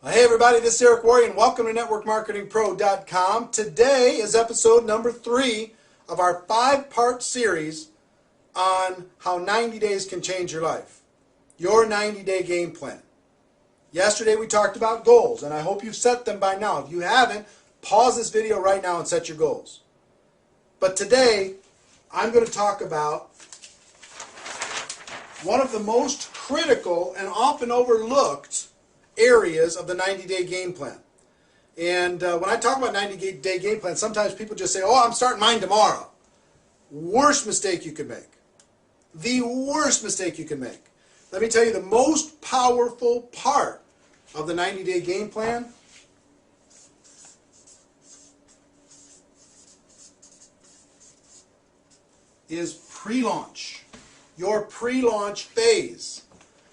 Hey everybody, this is Eric Worre and welcome to NetworkMarketingPro.com. Today is episode number 3 of our 5-part series on how 90 days can change your life. Your 90-day game plan. Yesterday we talked about goals, and I hope you've set them by now. If you haven't, pause this video right now and set your goals. But today, I'm going to talk about one of the most critical and often overlooked areas of the 90-day game plan. And when I talk about 90-day game plan, sometimes people just say, oh, I'm starting mine tomorrow. Worst mistake you could make. The worst mistake you can make. Let me tell you the most powerful part of the 90-day game plan is pre-launch. Your pre-launch phase.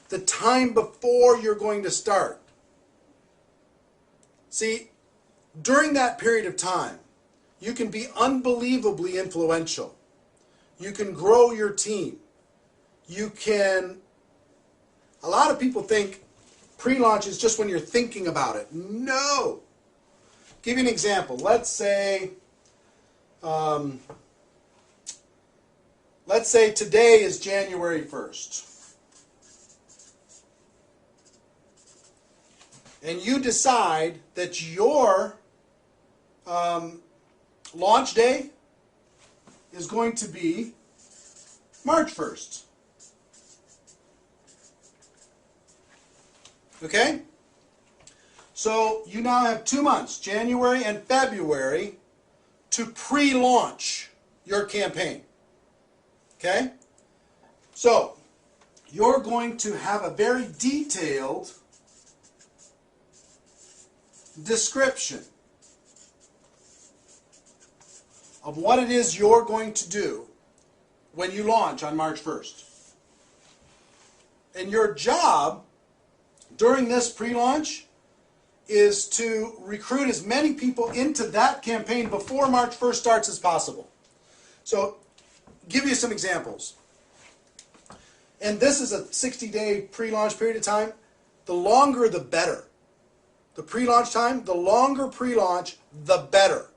The time before you're going to start. See, during that period of time, you can be unbelievably influential. You can grow your team. You can... A lot of people think pre-launch is just when you're thinking about it. No! Give you an example. Let's say today is January 1st. And you decide that your launch day is going to be March 1st. Okay? So you now have 2 months, January and February, to pre-launch your campaign. Okay? So you're going to have a very detailed description of what it is you're going to do when you launch on March 1st. And your job during this pre-launch is to recruit as many people into that campaign before March 1st starts as possible. So, give you some examples. And this is a 60-day pre-launch period of time. The longer, the better. The pre-launch time, the longer pre-launch, the better.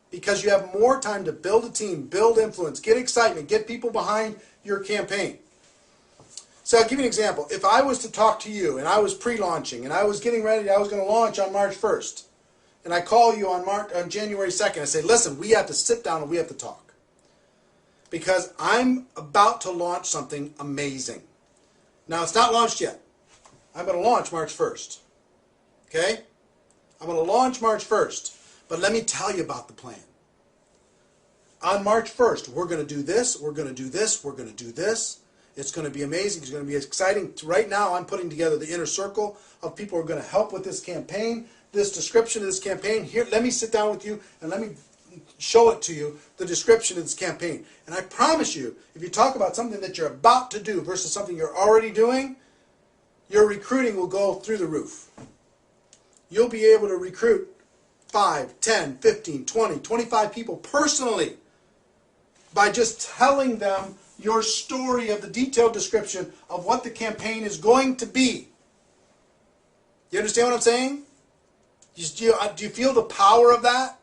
Because you have more time to build a team, build influence, get excitement, get people behind your campaign. So I'll give you an example. If I was to talk to you and I was pre-launching and I was getting ready, I was going to launch on March 1st, and I call you on January 2nd, I say, listen, we have to sit down and we have to talk. Because I'm about to launch something amazing. Now, it's not launched yet. I'm going to launch March 1st. Okay? I'm going to launch March 1st. But let me tell you about the plan. On March 1st, we're going to do this, we're going to do this, we're going to do this. It's going to be amazing. It's going to be exciting. Right now, I'm putting together the inner circle of people who are going to help with this campaign, this description of this campaign. Here, let me sit down with you and let me show it to you, the description of this campaign. And I promise you, if you talk about something that you're about to do versus something you're already doing, your recruiting will go through the roof. You'll be able to recruit 5, 10, 15, 20, 25 people personally by just telling them your story of the detailed description of what the campaign is going to be. You understand what I'm saying? Do you feel the power of that?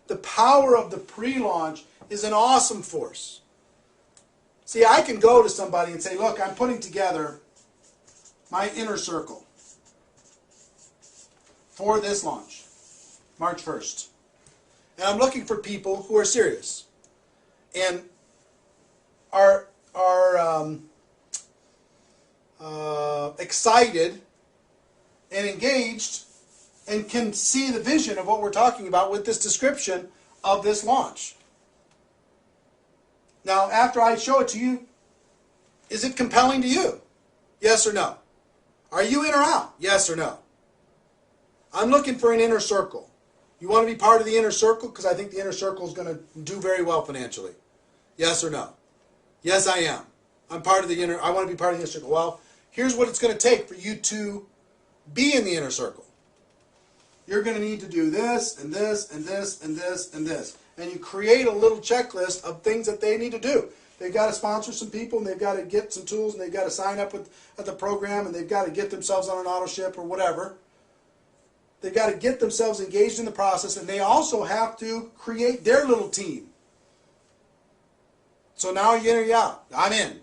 The power of the pre-launch is an awesome force. See, I can go to somebody and say, look, I'm putting together my inner circle for this launch, March 1st. And I'm looking for people who are serious and are excited and engaged and can see the vision of what we're talking about with this description of this launch. Now, after I show it to you, is it compelling to you? Yes or no? Are you in or out? Yes or no? I'm looking for an inner circle. You want to be part of the inner circle? Because I think the inner circle is going to do very well financially. Yes or no? Yes, I am. I'm part of the inner. I want to be part of the inner circle. Well, here's what it's going to take for you to be in the inner circle. You're going to need to do this and this and this and this and this. And you create a little checklist of things that they need to do. They've got to sponsor some people, and they've got to get some tools, and they've got to sign up at the program, and they've got to get themselves on an auto ship or whatever. They've got to get themselves engaged in the process, and they also have to create their little team. So now you're in or you out. I'm in.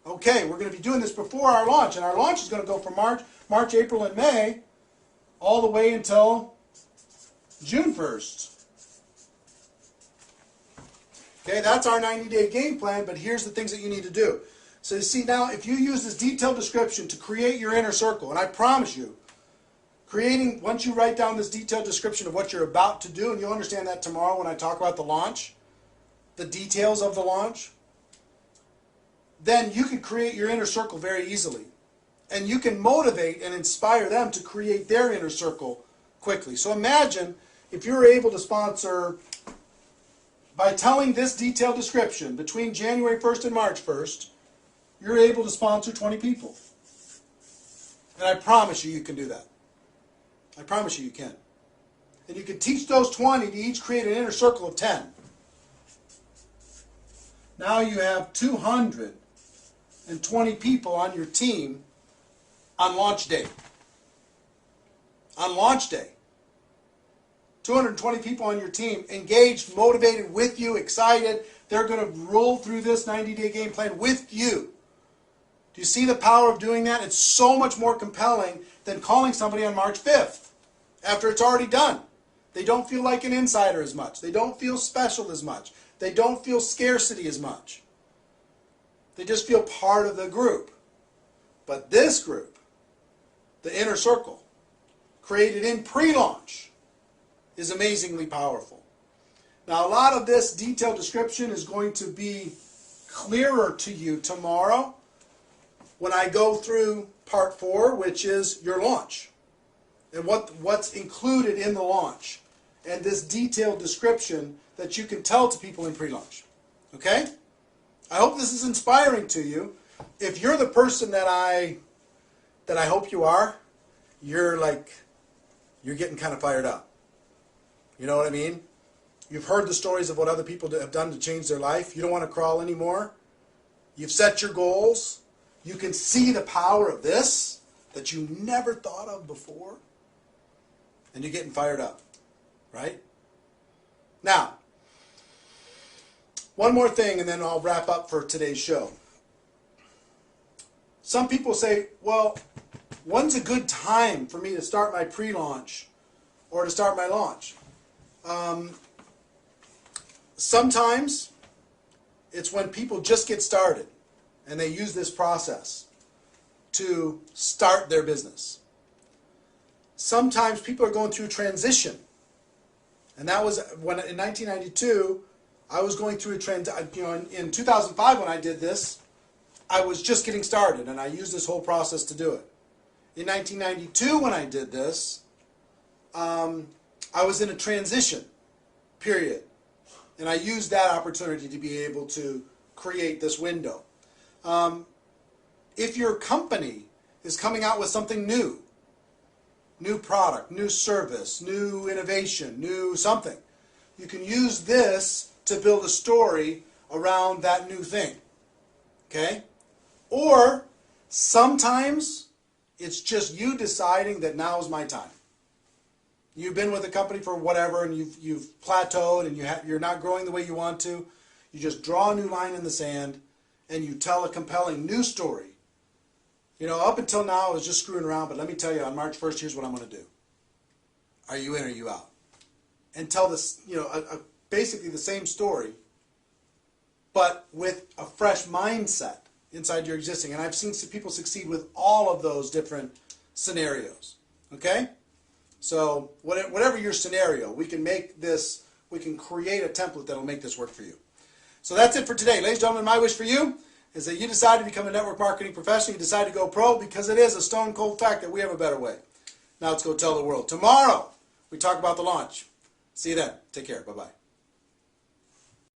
Okay, we're going to be doing this before our launch, and our launch is going to go from March, April, and May, all the way until June 1st. Okay, that's our 90-day game plan, but here's the things that you need to do. So you see now, if you use this detailed description to create your inner circle, and I promise you, once you write down this detailed description of what you're about to do, and you'll understand that tomorrow when I talk about the launch, the details of the launch, then you can create your inner circle very easily. And you can motivate and inspire them to create their inner circle quickly. So imagine if you're able to sponsor, by telling this detailed description, between January 1st and March 1st, you're able to sponsor 20 people. And I promise you can do that. I promise you can. And you can teach those 20 to each create an inner circle of 10. Now you have 220 people on your team on launch day. On launch day. 220 people on your team engaged, motivated with you, excited. They're going to roll through this 90-day game plan with you. Do you see the power of doing that? It's so much more compelling than calling somebody on March 5th after it's already done. They don't feel like an insider as much. They don't feel special as much. They don't feel scarcity as much. They just feel part of the group. But this group, the inner circle, created in pre-launch, is amazingly powerful. Now, a lot of this detailed description is going to be clearer to you tomorrow when I go through part 4, which is your launch, and what's included in the launch, and this detailed description that you can tell to people in pre-launch. Okay? I hope this is inspiring to you. If you're the person that I hope you are, you're getting kind of fired up. You know what I mean? You've heard the stories of what other people have done to change their life. You don't want to crawl anymore. You've set your goals. You can see the power of this that you never thought of before. And you're getting fired up. Right? Now, one more thing and then I'll wrap up for today's show. Some people say, well, when's a good time for me to start my pre-launch or to start my launch? Sometimes it's when people just get started and they use this process to start their business. Sometimes people are going through transition. And that was when in 1992, I was going through a transition. In 2005 when I did this, I was just getting started and I used this whole process to do it. In 1992 when I did this, I was in a transition period. And I used that opportunity to be able to create this window. If your company is coming out with something new product, new service, new innovation, new something, you can use this to build a story around that new thing. Okay? Or sometimes it's just you deciding that now is my time. You've been with a company for whatever and you've plateaued and you're not growing the way you want to. You just draw a new line in the sand and you tell a compelling new story. Up until now I was just screwing around, but let me tell you, on March 1st, here's what I'm going to do. Are you in or are you out? And tell this, basically the same story, but with a fresh mindset inside your existing. And I've seen people succeed with all of those different scenarios. Okay? So whatever your scenario, we can create a template that will make this work for you. So that's it for today. Ladies and gentlemen, my wish for you is that you decide to become a network marketing professional. You decide to go pro, because it is a stone cold fact that we have a better way. Now let's go tell the world. Tomorrow, we talk about the launch. See you then. Take care. Bye-bye.